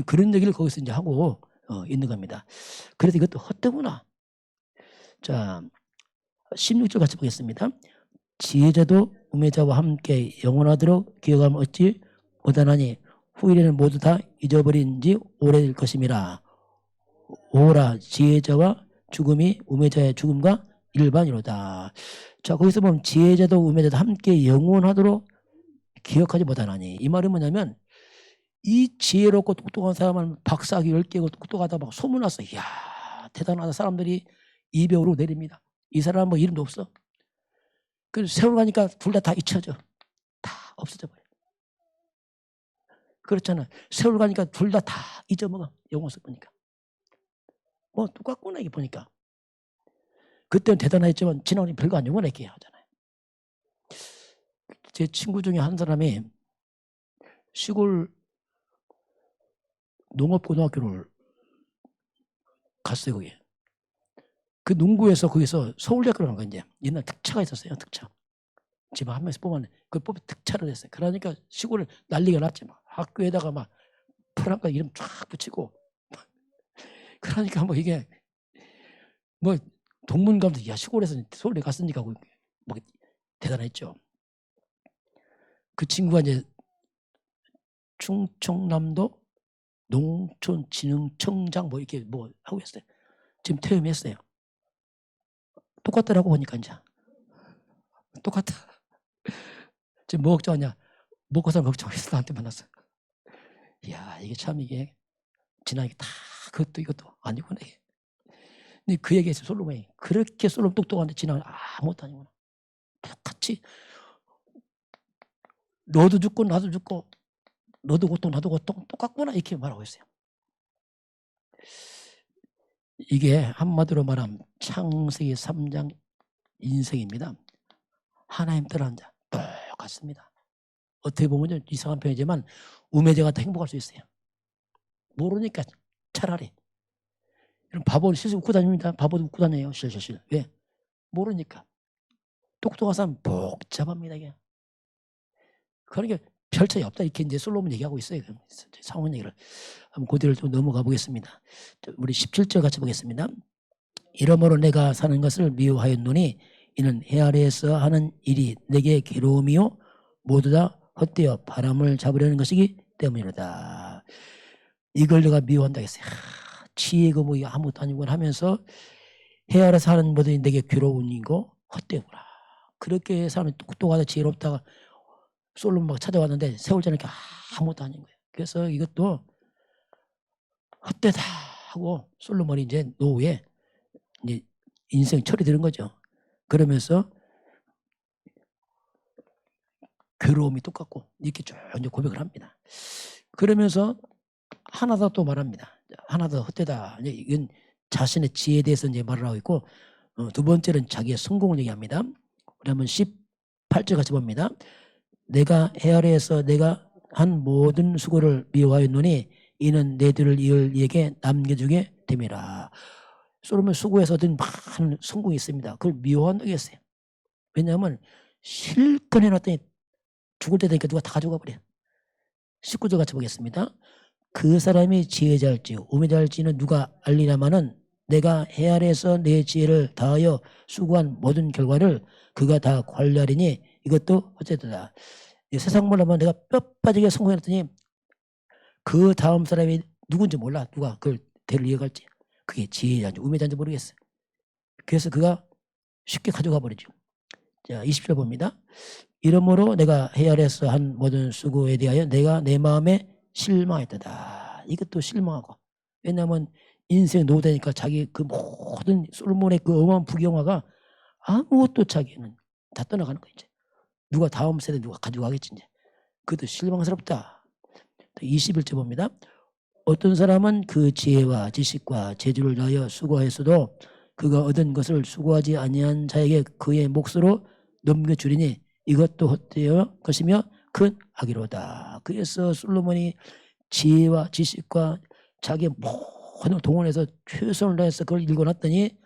그런 얘기를 거기서 이제 하고 있는 겁니다. 그래서 이것도 헛되구나. 자, 16절 같이 보겠습니다. 지혜자도 우매자와 함께 영원하도록 기억하면 어찌 못하나니 후일에는 모두 다 잊어버린 지 오래될 것임이라. 오라 지혜자와 죽음이 우매자의 죽음과 일반이로다. 자, 거기서 보면 지혜자도 우매자도 함께 영원하도록 기억하지 못하나니. 이 말은 뭐냐면 이 지혜롭고 똑똑한 사람은 박사학위 10개고 똑똑하다 막 소문났어. 이야 대단하다. 사람들이 이벽으로 내립니다. 이 사람은 뭐 이름도 없어. 그래서 세월 가니까 둘 다 잊혀져. 다 없어져 버려. 그렇잖아. 세월 가니까 둘 다 잊어먹어. 영어서 보니까. 뭐 똑같구나 이게 보니까. 그때는 대단했지만 지나오니 별거 아니고 이렇게 하잖아요. 제 친구 중에 한 사람이 시골 농업고등학교를 갔어요. 거기. 그 농구에서 거기서 서울대학교를 간 거예요. 이제 옛날 특차가 있었어요. 특차. 집에 한 명씩 뽑았네. 그 뽑이 특차를 했어요. 그러니까 시골을 난리가 났지. 막 학교에다가 막 프랑카 이름 쫙 붙이고. 그러니까 뭐 이게 뭐 동문가도 야 시골에서 서울에 갔으니까 뭐 대단했죠. 그 친구가 이제 충청남도 농촌진흥청장 뭐 이렇게 뭐 하고 있어요. 지금 퇴임했어요. 똑같더라고 보니까 이제 똑같아. 지금 뭐 걱정하냐? 먹고 살 걱정해서 나한테 만났어. 이야 이게 참 이게 지나게 다 그것도 이것도 아니구나. 근데 그 얘기했어요. 솔로몬이 그렇게 솔로몬 똑똑한데 지나가 아무것도 아니구나. 똑같이 너도 죽고 나도 죽고 너도 고통 나도 고통 똑같구나 이렇게 말하고 있어요. 이게 한마디로 말하면 창세기 3장 인생입니다. 하나님 떠난 자 똑같습니다. 어떻게 보면 이상한 표현이지만 우매자가 더 행복할 수 있어요. 모르니까 차라리. 바보는 실실 웃고 다닙니다. 바보도 웃고 다녀요. 실실. 왜? 모르니까. 똑똑한 사람 복잡합니다. 이게. 그러니까 별 차이 없다 이렇게 이제 솔로몬 얘기하고 있어요. 상원 얘기를. 한번 그대로 좀 넘어가 보겠습니다. 우리 17절 같이 보겠습니다. 이러므로 내가 사는 것을 미워하였노니 이는 해 아래에서 하는 일이 내게 괴로움이요 모두 다 헛되어 바람을 잡으려는 것이기 때문이로다. 이걸 내가 미워한다 했어요. 지혜가 뭐 아무것도 아니고 하면서 해 아래에서 하는 모든 일이 내게 괴로움이고 헛되구나. 그렇게 사람이 똑똑하다 지혜롭다가 솔로몬 막 찾아왔는데 세월 전에 아무것도 아닌 거예요. 그래서 이것도 헛되다 하고 솔로몬이 이제 노후에 이제 인생 철이 드는 거죠. 그러면서 괴로움이 똑같고 이렇게 쭉 이제 고백을 합니다. 그러면서 하나 더 또 말합니다. 하나 더 헛되다. 이건 자신의 지혜에 대해서 이제 말을 하고 있고 두 번째는 자기의 성공을 얘기합니다. 우리 한번 18절 같이 봅니다. 내가 해 아래에서 내가 한 모든 수고를 미워하였노니 이는 내들을 이을 이에게 남겨주게 됨이라. 솔로몬 수고해서 얻은 많은 성공이 있습니다. 그걸 미워한다고 했어요. 왜냐하면 실컷 해놨더니 죽을 때 되니까 누가 다 가져가 버려요. 19절 같이 보겠습니다. 그 사람이 지혜자일지 우매자일지는 누가 알리냐마는 내가 해 아래에서 내 지혜를 다하여 수고한 모든 결과를 그가 다 관리하리니 이것도 헛되다. 세상 몰라면 내가 뼈 빠지게 성공했더니 그 다음 사람이 누군지 몰라. 누가 그걸 대를 이어갈지. 그게 지혜자인지 우매자인지 모르겠어요. 그래서 그가 쉽게 가져가 버리죠. 자, 20절 봅니다. 이러므로 내가 해 아래에서 한 모든 수고에 대하여 내가 내 마음에 실망했다. 이것도 실망하고. 왜냐하면 인생 노후되니까 자기 그 모든 솔로몬의 그 어마어마한 부경화가 아무것도 자기는 다 떠나가는 거예요. 이제. 누가 다음 세대 누가 가져가겠지 이제. 그것도 실망스럽다. 21절 봅니다. 어떤 사람은 그 지혜와 지식과 재주를 다하여 수고하였어도 그가 얻은 것을 수고하지 아니한 자에게 그의 몫으로 넘겨주리니 이것도 헛되어 것이며 큰 악이로다. 그래서 솔로몬이 지혜와 지식과 자기의 모든 동원해서 최선을 다해서 그걸 읽어놨더니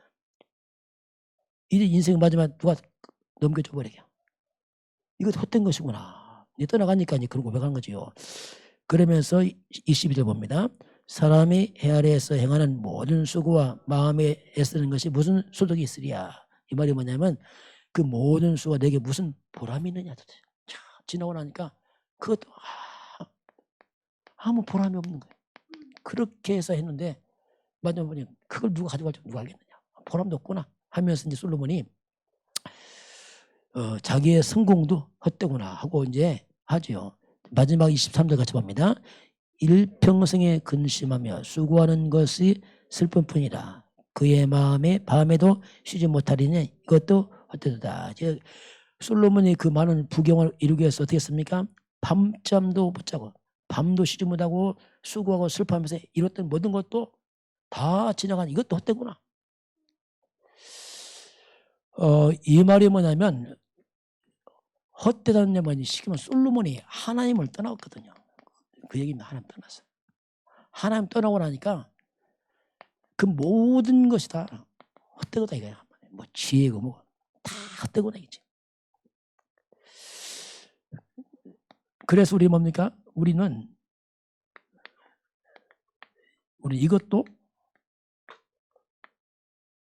이제 인생 마지막 누가 넘겨줘 버리게. 이것도 헛된 것이구나. 떠나가니까 그런 고백한 거지요. 그러면서 22절 봅니다. 사람이 해 아래에서 행하는 모든 수고와 마음에 애쓰는 것이 무슨 소득이 있으랴. 이 말이 뭐냐면 그 모든 수고가 내게 무슨 보람이 있느냐. 지나고 나니까 그것도 아무 보람이 없는 거예요. 그렇게 해서 했는데 마지막에 보니 그걸 누가 가져갈지 누가 알겠느냐. 보람도 없구나 하면서 이제 솔로몬이 자기의 성공도 헛되구나 하고 이제 하지요. 마지막 23절 같이 봅니다. 일평생에 근심하며 수고하는 것이 슬픔뿐이라. 그의 마음에 밤에도 쉬지 못하리니 이것도 헛되도다. 솔로몬이 그 많은 부경을 이루기 위해서 어떻게 했습니까? 밤잠도 못 자고 밤도 쉬지 못하고 수고하고 슬퍼하면서 이뤘던 모든 것도 다 지나간 이것도 헛되구나. 이 말이 뭐냐면 헛되다는 말이 시키면 솔로몬이 하나님을 떠났거든요. 그 얘기는 하나님 떠났어요. 하나님 떠나고 나니까 그 모든 것이 다 헛되고다 이거야. 뭐 지혜고 뭐 다 헛되고다 이지. 그래서 우리 뭡니까? 우리 이것도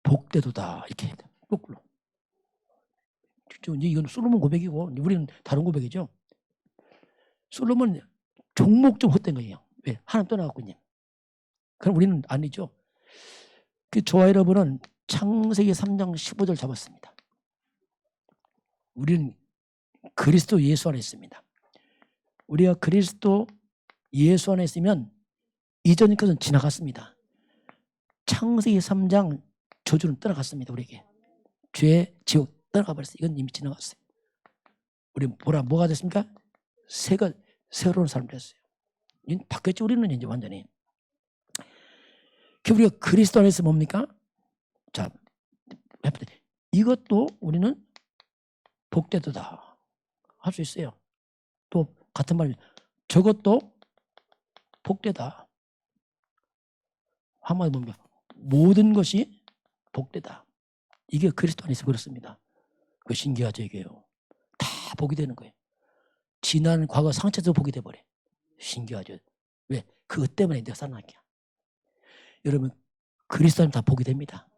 복되도다 이렇게 해야 돼. 거꾸로. 이건 솔로몬 고백이고 우리는 다른 고백이죠. 솔로몬 종목 좀 헛된 거예요. 왜? 하나님 떠나갖고 있냐. 그럼 우리는 아니죠. 그 저와 여러분은 창세기 3장 15절 잡았습니다. 우리는 그리스도 예수 안에 있습니다. 우리가 그리스도 예수 안에 있으면 이전 것은 지나갔습니다. 창세기 3장 저주는 떠나갔습니다. 우리에게. 죄, 지옥 떠나가 버렸어요. 이건 이미 지나갔어요. 우리 뭐가 됐습니까? 새로운 사람 됐어요. 바뀌었죠. 우리는 이제 완전히. 우리가 그리스도 안에서 뭡니까? 자, 이것도 우리는 복되도다. 할 수 있어요. 또 같은 말이 저것도 복되다. 한마디 보면 모든 것이 복되다. 이게 그리스도 안에서 그렇습니다. 그 신기하죠 이게요. 다 복이 되는 거예요. 지난 과거 상처도 복이 돼버려. 신기하죠. 왜? 그것 때문에 내가 살아나게. 여러분 그리스도 안에 다 복이 됩니다.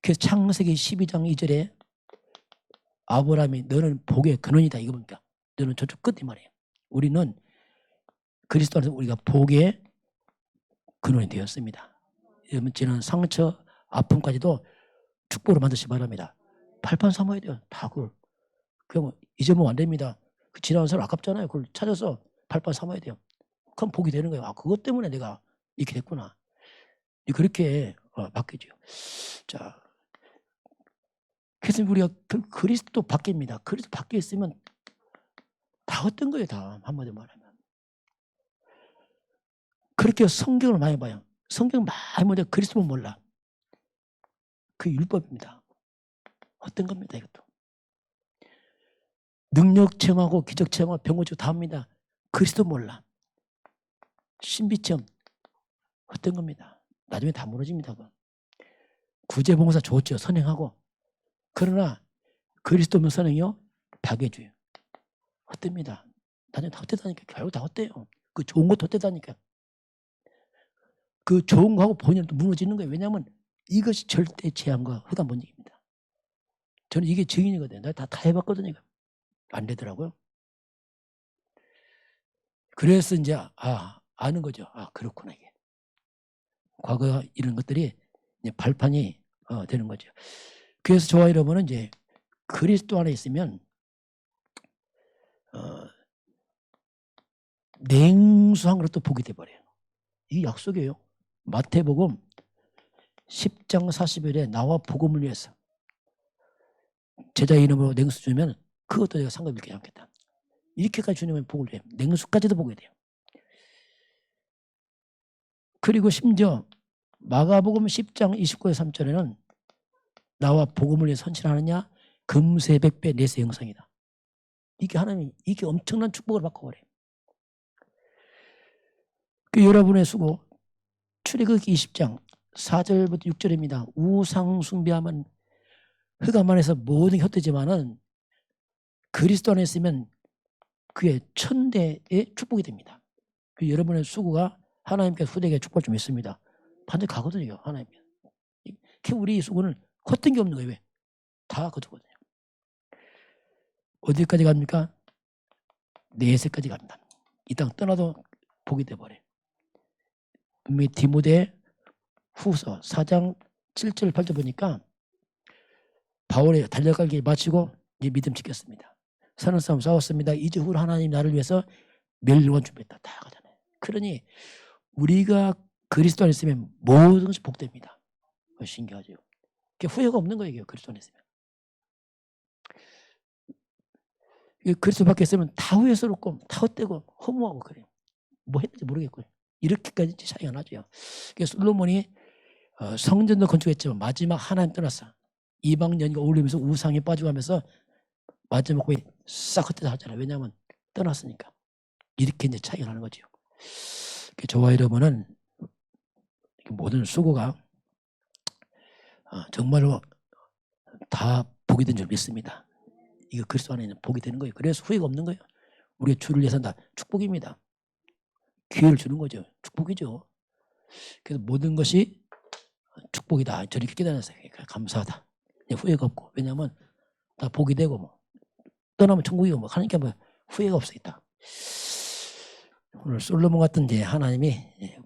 그래서 창세기 12장 2절에 아브라함이 너는 복의 근원이다 이거 뭡니까? 너는 저쪽 끝이 말이에요. 우리는 그리스도 안에서 우리가 복의 근원이 되었습니다. 여러분 지난 상처 아픔까지도 축복으로 만드시기 바랍니다. 발판 삼아야 돼요. 다 그걸. 그냥 잊으면 안 됩니다. 그 지나간 사람 아깝잖아요. 그걸 찾아서 발판 삼아야 돼요. 그럼 복이 되는 거예요. 아 그것 때문에 내가 이렇게 됐구나. 그렇게 바뀌죠. 자, 그래서 우리가 그리스도 바뀝니다. 그리스도 바뀌어 있으면 다 어떤 거예요. 다 한마디로 말하면. 그렇게 성경을 많이 봐요. 성경 많이 보는데 그리스도는 몰라. 그 율법입니다. 어떤 겁니다. 이것도. 능력 체험하고 기적 체험하고 병고치고 다 합니다. 그리스도 몰라. 신비 체험 어떤 겁니다. 나중에 다 무너집니다. 구제봉사 좋죠. 선행하고. 그러나 그리스도 없는 선행이요. 박해줘요. 헛됩니다. 나중에 다 헛되다니까. 결국 다 헛돼요. 그 좋은 것도 헛되다니까. 그 좋은 거하고 본인은 또 무너지는 거예요. 왜냐하면 이것이 절대 제한과 흑암 본질입니다. 저는 이게 증인이거든요. 내가 다 해봤거든요. 안 되더라고요. 그래서 이제 아는 거죠. 그렇구나 이게. 과거 이런 것들이 이제 발판이 되는 거죠. 그래서 저와 여러분은 이제 그리스도 안에 있으면 냉수한 것도 복이 돼버려요. 이 약속이에요. 마태복음 10장 40일에 나와 복음을 위해서 제자 이름으로 냉수 주면 그것도 내가 상급 있게 않겠다. 이렇게까지 주님은 복을 줘요. 냉수까지도 복이 돼요. 그리고 심지어 마가복음 10장 29절 3절에는 나와 복음을 위해 선신하느냐 금세 백배 내세 형상이다. 이게 하나님 이게 엄청난 축복을 바꿔버려요. 그 여러분의 수고 출애굽기 20장 4절부터 6절입니다. 우상 숭배하면 흑암 안에서 모든 게 헛되지만은 그리스도 안에 있으면 그의 천대의 축복이 됩니다. 그 여러분의 수고가 하나님께서 후대에게 축복을 좀 했습니다. 반드시 가거든요. 하나님께. 우리 수고는 헛된 게 없는 거예요. 왜? 다 거두거든요. 어디까지 갑니까? 내세까지 갑니다. 이 땅 떠나도 복이 돼버려요. 디모데 후서 4장 7절 8절 보니까 바울의 달려가기 마치고 이제 믿음 지켰습니다. 사는 싸움 싸웠습니다. 이제 후 하나님 나를 위해서 멸류관 준비했다. 다 가잖아요. 그러니 우리가 그리스도 안에 있으면 모든 것이 복됩니다. 신기하죠. 후회가 없는 거예요. 그리스도 안에 있으면. 그리스도 밖에 있으면 다 후회스럽고 다 헛되고 허무하고 그래요. 뭐 했는지 모르겠고요. 이렇게까지 차이가 나죠. 그래서 솔로몬이 성전도 건축했지만 마지막 하나님 떠났어. 이방 연과 어울리면서 우상에 빠져가면서 마지막 거의 싹 헛되다 하잖아요. 왜냐하면 떠났으니까. 이렇게 이제 차이가 나는 거죠. 저와 여러분은 모든 수고가 정말로 다 복이 된 줄 믿습니다. 이거 그리스도 안에 있는 복이 되는 거예요. 그래서 후회가 없는 거예요. 우리가 주를 위해서 다 축복입니다. 기회를 주는 거죠. 축복이죠. 그래서 모든 것이 축복이다. 저렇게 깨달았어요. 감사하다. 후회가 없고. 왜냐하면 다 복이 되고 뭐 떠나면 천국이고 뭐 하나님께 뭐 후회가 없어있다. 오늘 솔로몬 같은 이제 하나님이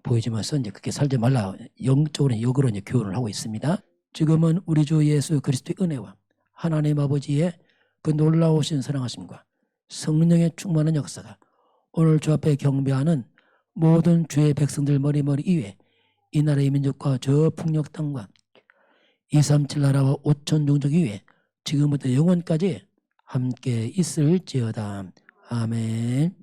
보여주면서 이제 그렇게 살지 말라 영적으로 역으로 이제 교훈을 하고 있습니다. 지금은 우리 주 예수 그리스도의 은혜와 하나님 아버지의 그 놀라우신 사랑하심과 성령의 충만한 역사가 오늘 주 앞에 경배하는 모든 주의 백성들 머리머리 이외 이 나라의 민족과 저 풍력 땅과 237 나라와 5천 종족 이외 지금부터 영원까지 함께 있을지어다. 아멘.